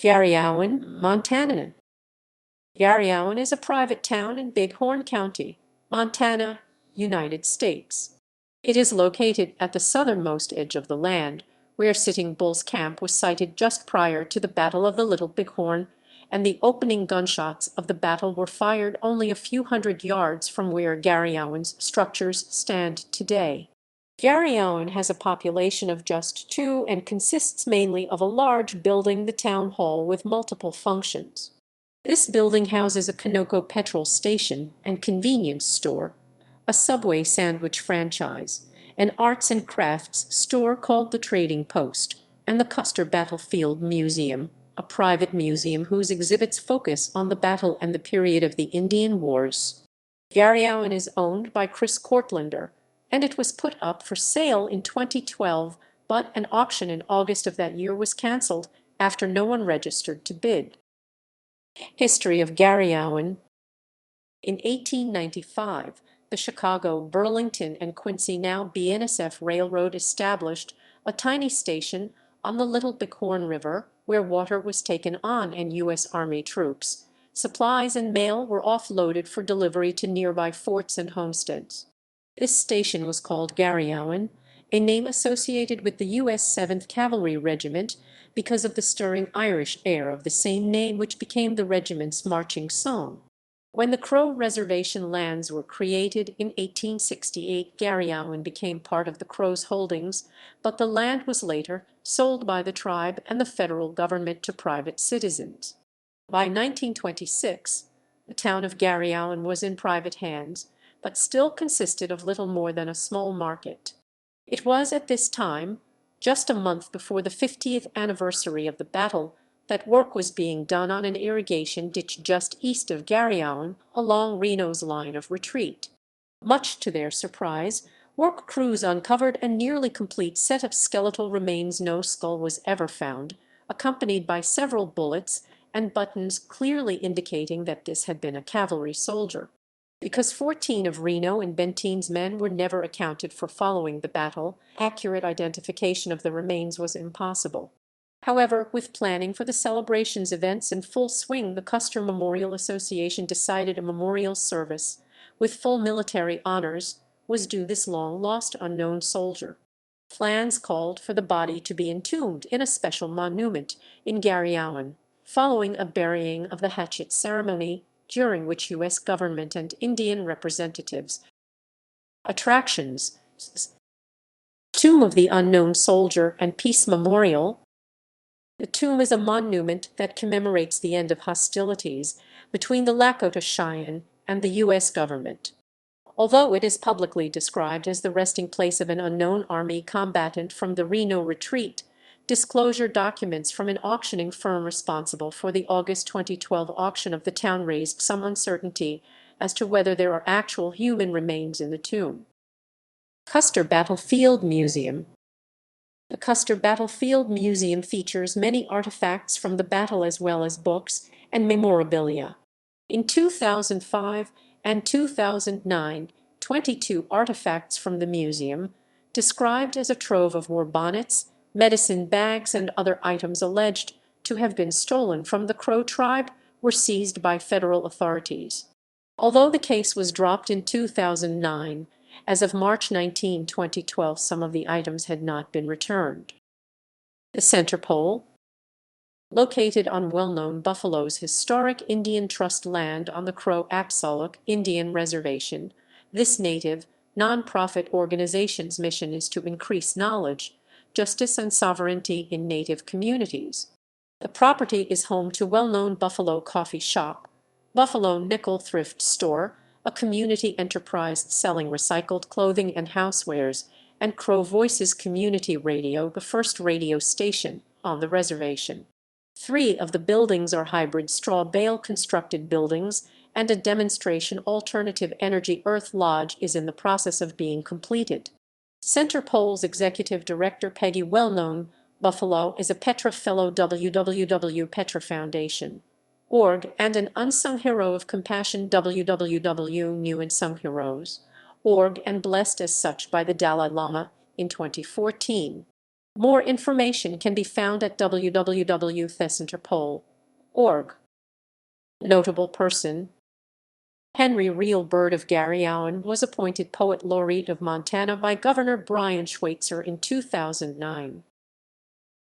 Garryowen, Montana. Garryowen is a private town in Bighorn County, Montana, United States. It is located at the southernmost edge of the land, where Sitting Bull's camp was sited just prior to the Battle of the Little Bighorn, and the opening gunshots of the battle were fired only a few hundred yards from where Garryowen's structures stand today. Garryowen has a population of just 2 and consists mainly of a large building, the town hall, with multiple functions. This building houses a Conoco petrol station and convenience store, a Subway sandwich franchise, an arts and crafts store called the Trading Post, and the Custer Battlefield Museum, a private museum whose exhibits focus on the battle and the period of the Indian Wars. Garryowen is owned by Chris Kortlander, and it was put up for sale in 2012, but an auction in August of that year was canceled after no one registered to bid. History of Garryowen. In 1895, the Chicago, Burlington, and Quincy, now BNSF Railroad, established a tiny station on the Little Bighorn River where water was taken on and U.S. Army troops. Supplies and mail were offloaded for delivery to nearby forts and homesteads. This station was called Garryowen, a name associated with the U.S. 7th Cavalry Regiment because of the stirring Irish air of the same name, which became the regiment's marching song. When the Crow Reservation lands were created in 1868, Garryowen became part of the Crow's holdings, but the land was later sold by the tribe and the federal government to private citizens. By 1926, the town of Garryowen was in private hands, but still consisted of little more than a small market. It was at this time, just a month before the 50th anniversary of the battle, that work was being done on an irrigation ditch just east of Garryowen along Reno's line of retreat. Much to their surprise, work crews uncovered a nearly complete set of skeletal remains. No skull was ever found, accompanied by several bullets and buttons clearly indicating that this had been a cavalry soldier. Because 14 of Reno and Bentine's men were never accounted for following the battle, accurate identification of the remains was impossible. However, with planning for the celebration's events in full swing, the Custer Memorial Association decided a memorial service, with full military honors, was due this long-lost unknown soldier. Plans called for the body to be entombed in a special monument in Garryowen, following a burying of the hatchet ceremony, during which U.S. government and Indian representatives. Attractions: Tomb of the Unknown Soldier and Peace Memorial. The tomb is a monument that commemorates the end of hostilities between the Lakota Cheyenne and the U.S. government. Although it is publicly described as the resting place of an unknown Army combatant from the Reno retreat, disclosure documents from an auctioning firm responsible for the August 2012 auction of the town raised some uncertainty as to whether there are actual human remains in the tomb. Custer Battlefield Museum. The Custer Battlefield Museum features many artifacts from the battle as well as books and memorabilia. In 2005 and 2009, 22 artifacts from the museum, described as a trove of war bonnets, medicine bags, and other items alleged to have been stolen from the Crow tribe, were seized by federal authorities. Although the case was dropped in 2009, as of March 19, 2012, some of the items had not been returned. The Center Pole. Located on well-known Buffalo's historic Indian Trust land on the Crow-Apsaluck Indian Reservation, this native, non-profit organization's mission is to increase knowledge, justice, and sovereignty in Native communities. The property is home to well-known Buffalo Coffee Shop, Buffalo Nickel Thrift Store, a community enterprise selling recycled clothing and housewares, and Crow Voices Community Radio, the first radio station on the reservation. 3 of the buildings are hybrid straw bale constructed buildings, and a demonstration alternative energy Earth Lodge is in the process of being completed. Center Pole's executive director Peggy, well-known Buffalo, is a Petra Fellow, www. Petra Foundation. Org, and an unsung hero of compassion, www. New Unsung Heroes. Org, and blessed as such by the Dalai Lama in 2014. More information can be found at www.thecenterpole.org. Notable person: Henry Real Bird of Garryowen was appointed Poet Laureate of Montana by Governor Brian Schweitzer in 2009.